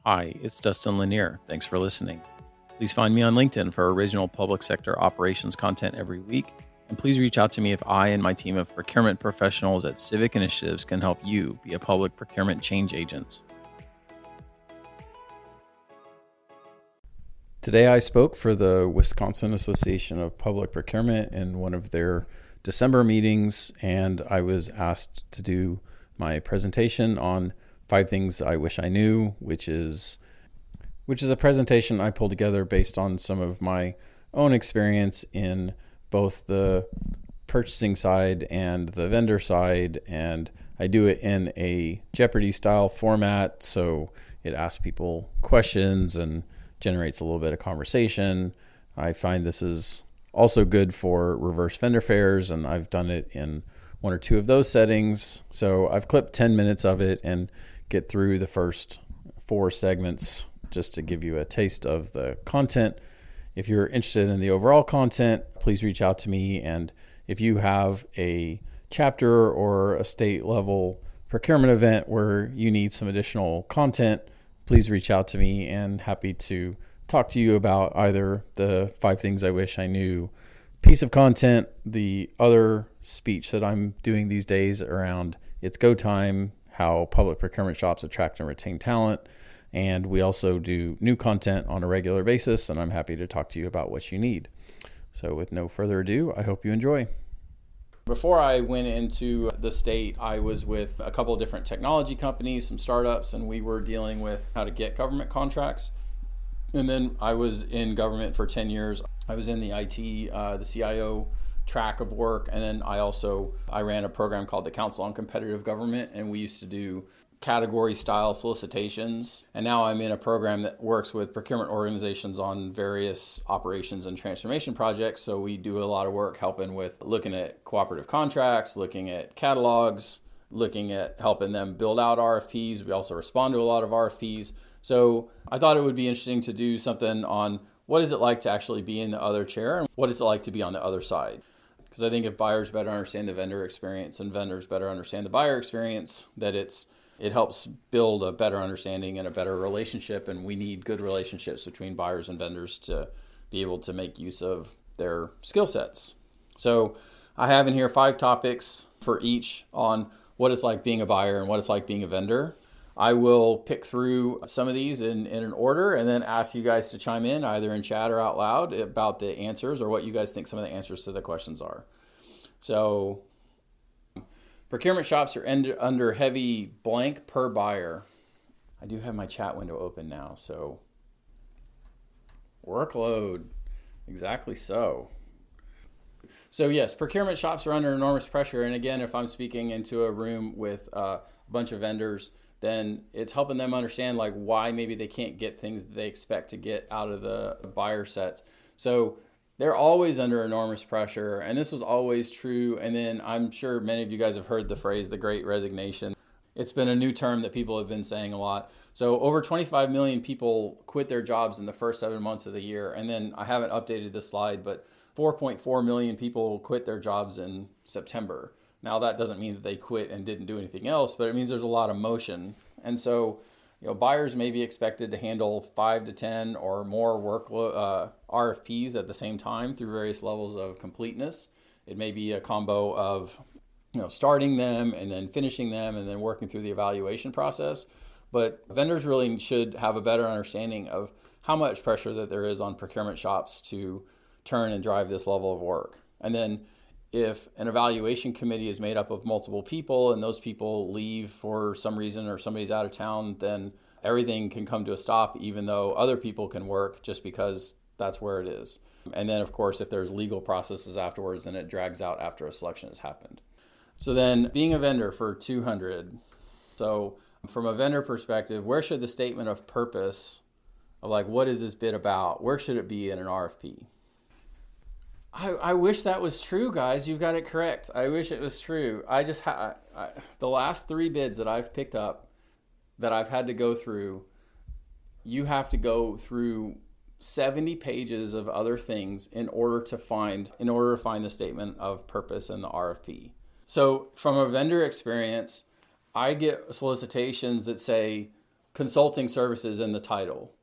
Hi, it's Dustin Lanier. Thanks for listening. Please find me on LinkedIn for original public sector operations content every week. And please reach out to me if I and my team of procurement professionals at Civic Initiatives can help you be a public procurement change agent. Today I spoke for the Wisconsin Association of Public Procurement in one of their December meetings, and I was asked to do my presentation on 5 things I wish I knew, which is a presentation I pulled together based on some of my own experience in both the purchasing side and the vendor side, and I do it in a Jeopardy style format, so it asks people questions and generates a little bit of conversation. I find this is also good for reverse vendor fairs, and I've done it in 1 or 2 of those settings. So I've clipped 10 minutes of it and get through the first 4 segments just to give you a taste of the content. If you're interested in the overall content, please reach out to me. And if you have a chapter or a state level procurement event where you need some additional content, please reach out to me, and happy to talk to you about either the 5 things I wish I knew piece of content, the other speech that I'm doing these days around It's Go Time, how public procurement shops attract and retain talent. And we also do new content on a regular basis, and I'm happy to talk to you about what you need. So with no further ado, I hope you enjoy. Before I went into the state, I was with a couple of different technology companies, some startups, and we were dealing with how to get government contracts. And then I was in government for 10 years. I was in the IT, the CIO track of work. And then I ran a program called the Council on Competitive Government, and we used to do category style solicitations. And now I'm in a program that works with procurement organizations on various operations and transformation projects. So we do a lot of work helping with looking at cooperative contracts, looking at catalogs, looking at helping them build out RFPs. We also respond to a lot of RFPs. So I thought it would be interesting to do something on what is it like to actually be in the other chair and what is it like to be on the other side. Because I think if buyers better understand the vendor experience and vendors better understand the buyer experience, that it helps build a better understanding and a better relationship. And we need good relationships between buyers and vendors to be able to make use of their skill sets. So I have in here 5 topics for each on what it's like being a buyer and what it's like being a vendor. I will pick through some of these in an order and then ask you guys to chime in either in chat or out loud about the answers or what you guys think some of the answers to the questions are. So procurement shops are under heavy blank per buyer. I do have my chat window open now, so workload, exactly so. So yes, procurement shops are under enormous pressure. And again, if I'm speaking into a room with a bunch of vendors, then it's helping them understand like why maybe they can't get things that they expect to get out of the buyer sets. So they're always under enormous pressure, and this was always true. And then I'm sure many of you guys have heard the phrase, the Great Resignation. It's been a new term that people have been saying a lot. So over 25 million people quit their jobs in the first 7 months of the year. And then I haven't updated this slide, but 4.4 million people quit their jobs in September. Now that doesn't mean that they quit and didn't do anything else, but it means there's a lot of motion. And so, buyers may be expected to handle 5 to 10 or more RFPs at the same time through various levels of completeness. It may be a combo of, starting them and then finishing them and then working through the evaluation process. But vendors really should have a better understanding of how much pressure that there is on procurement shops to turn and drive this level of work. And then if an evaluation committee is made up of multiple people and those people leave for some reason or somebody's out of town, then everything can come to a stop even though other people can work just because that's where it is. And then of course, if there's legal processes afterwards, then it drags out after a selection has happened. So then being a vendor for 200. So from a vendor perspective, where should the statement of purpose of like, what is this bid about? Where should it be in an RFP? I wish that was true, guys. You've got it correct. I wish it was true. The last 3 bids that I've picked up that I've had to go through, you have to go through 70 pages of other things in order to find the statement of purpose in the RFP. So from a vendor experience, I get solicitations that say, consulting services in the title.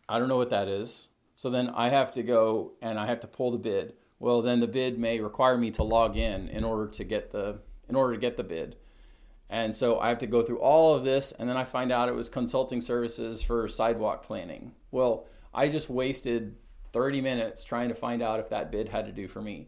I don't know what that is. So then I have to go and I have to pull the bid. Well, then the bid may require me to log in order to get the bid. And so I have to go through all of this, and then I find out it was consulting services for sidewalk planning. Well, I just wasted 30 minutes trying to find out if that bid had to do for me.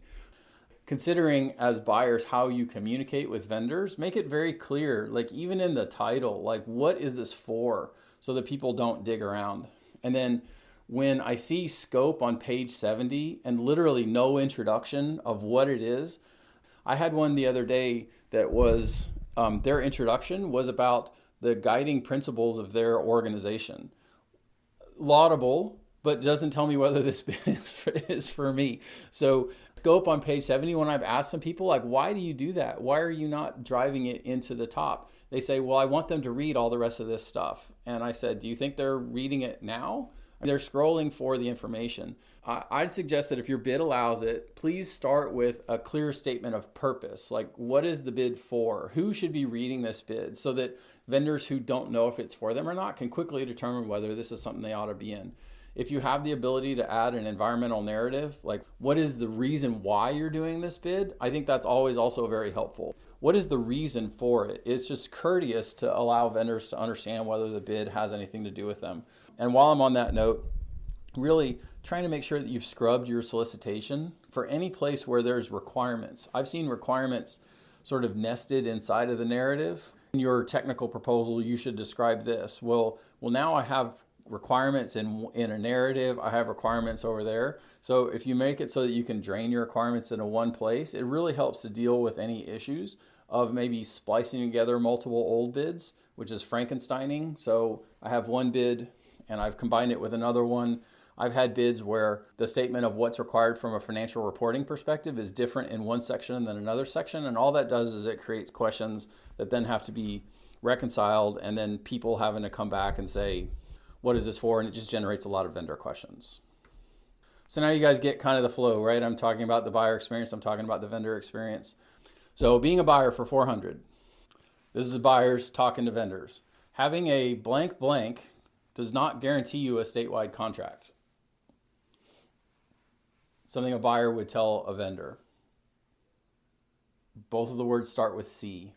Considering as buyers how you communicate with vendors, make it very clear, like even in the title, like what is this for, so that people don't dig around. And then when I see scope on page 70 and literally no introduction of what it is, I had one the other day that was, their introduction was about the guiding principles of their organization. Laudable, but doesn't tell me whether this bid is for me. So scope on page 70, when I've asked some people, like, why do you do that? Why are you not driving it into the top? They say, well, I want them to read all the rest of this stuff. And I said, do you think they're reading it now? They're scrolling for the information. I'd suggest that if your bid allows it, please start with a clear statement of purpose. Like, what is the bid for? Who should be reading this bid? So that vendors who don't know if it's for them or not can quickly determine whether this is something they ought to be in. If you have the ability to add an environmental narrative, like what is the reason why you're doing this bid? I think that's always also very helpful. What is the reason for it? It's just courteous to allow vendors to understand whether the bid has anything to do with them. And while I'm on that note, really trying to make sure that you've scrubbed your solicitation for any place where there's requirements. I've seen requirements sort of nested inside of the narrative. In your technical proposal, you should describe this. Well, now I have requirements in a narrative. I have requirements over there. So if you make it so that you can drain your requirements into one place, it really helps to deal with any issues of maybe splicing together multiple old bids, which is Frankensteining. So I have one bid and I've combined it with another one. I've had bids where the statement of what's required from a financial reporting perspective is different in one section than another section. And all that does is it creates questions that then have to be reconciled, and then people having to come back and say, what is this for? And it just generates a lot of vendor questions. So now you guys get kind of the flow, right? I'm talking about the buyer experience. I'm talking about the vendor experience. So being a buyer for 400, this is buyers talking to vendors. Having a blank blank does not guarantee you a statewide contract. Something a buyer would tell a vendor. Both of the words start with C.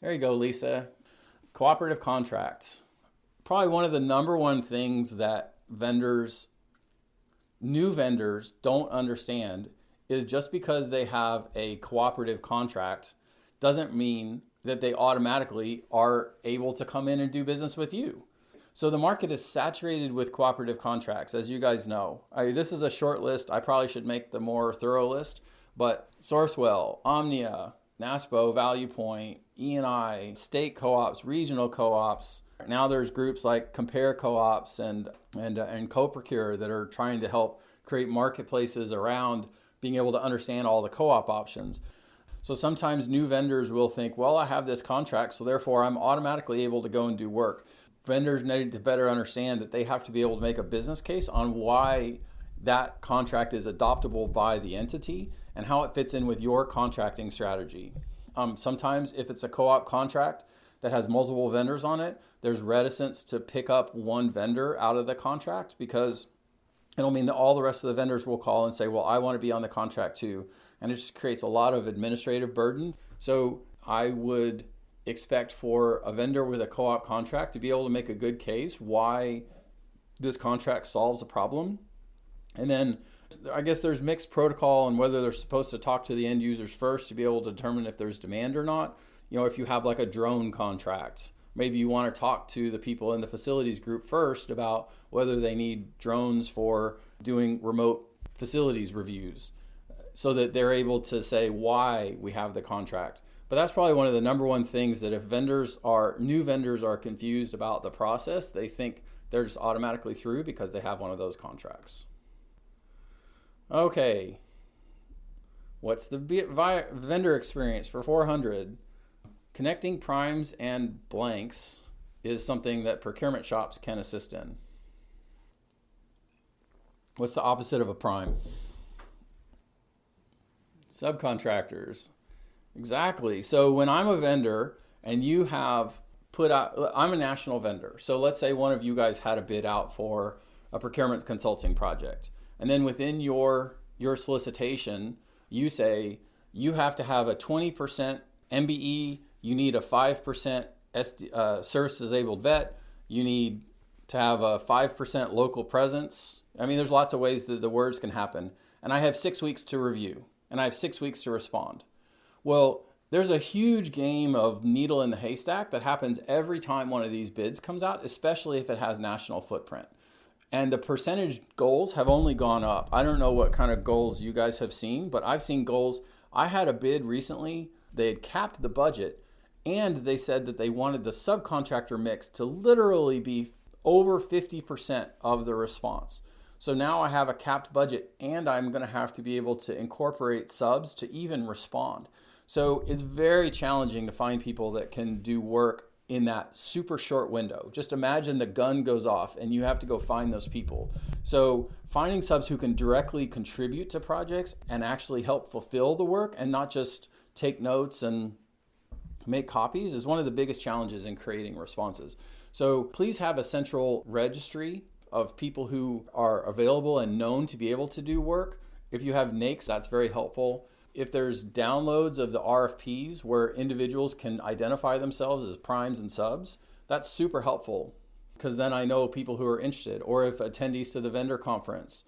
There you go, Lisa. Cooperative contracts. Probably one of the number one things that new vendors don't understand is just because they have a cooperative contract doesn't mean that they automatically are able to come in and do business with you. So the market is saturated with cooperative contracts, as you guys know. This is a short list. I probably should make the more thorough list, but Sourcewell, Omnia, NASPO, Value Point, E&I, state co-ops, regional co-ops. Now there's groups like Compare Co-ops and Co-Procure that are trying to help create marketplaces around being able to understand all the co-op options. So sometimes new vendors will think, well, I have this contract, so therefore I'm automatically able to go and do work. Vendors need to better understand that they have to be able to make a business case on why that contract is adoptable by the entity and how it fits in with your contracting strategy. Sometimes if it's a co-op contract that has multiple vendors on it, there's reticence to pick up one vendor out of the contract because it'll mean that all the rest of the vendors will call and say, well, I want to be on the contract too. And it just creates a lot of administrative burden. So I would expect for a vendor with a co-op contract to be able to make a good case why this contract solves a problem. And then I guess there's mixed protocol on whether they're supposed to talk to the end users first to be able to determine if there's demand or not. You know, if you have like a drone contract, maybe you want to talk to the people in the facilities group first about whether they need drones for doing remote facilities reviews so that they're able to say why we have the contract. But that's probably one of the number one things that if new vendors are confused about the process, they think they're just automatically through because they have one of those contracts. Okay, what's the vendor experience for 400? Connecting primes and blanks is something that procurement shops can assist in. What's the opposite of a prime? Subcontractors. Exactly. So when I'm a vendor and you have put out, I'm a national vendor. So let's say one of you guys had a bid out for a procurement consulting project. And then within your solicitation, you say you have to have a 20% MBE, you need a 5% service disabled vet, you need to have a 5% local presence. I mean, there's lots of ways that the words can happen. And I have 6 weeks to review, and I have 6 weeks to respond. Well, there's a huge game of needle in the haystack that happens every time one of these bids comes out, especially if it has national footprint. And the percentage goals have only gone up. I don't know what kind of goals you guys have seen, but I've seen goals. I had a bid recently. They had capped the budget, and they said that they wanted the subcontractor mix to literally be over 50% of the response. So now I have a capped budget, and I'm going to have to be able to incorporate subs to even respond. So it's very challenging to find people that can do work in that super short window. Just imagine the gun goes off and you have to go find those people. So finding subs who can directly contribute to projects and actually help fulfill the work and not just take notes and make copies is one of the biggest challenges in creating responses. So please have a central registry of people who are available and known to be able to do work. If you have NAICS, that's very helpful. If there's downloads of the RFPs where individuals can identify themselves as primes and subs, that's super helpful because then I know people who are interested. Or if attendees to the vendor conference,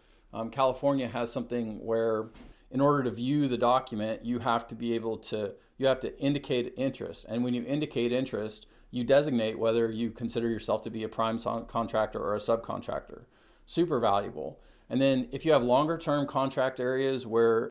California has something where in order to view the document, you have to indicate interest. And when you indicate interest, you designate whether you consider yourself to be a prime contractor or a subcontractor. Super valuable. And then if you have longer term contract areas where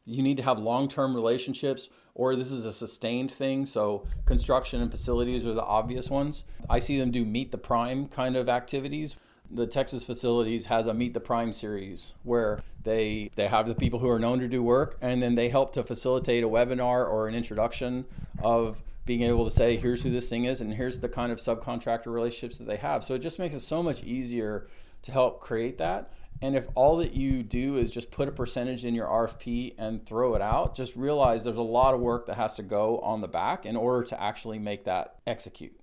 you need to have long-term relationships, or this is a sustained thing. So construction and facilities are the obvious ones. I see them do meet the prime kind of activities. The Texas facilities has a meet the prime series where they have the people who are known to do work, and then they help to facilitate a webinar or an introduction of being able to say, here's who this thing is, and here's the kind of subcontractor relationships that they have. So it just makes it so much easier to help create that. And if all that you do is just put a percentage in your RFP and throw it out, just realize there's a lot of work that has to go on the back in order to actually make that execute.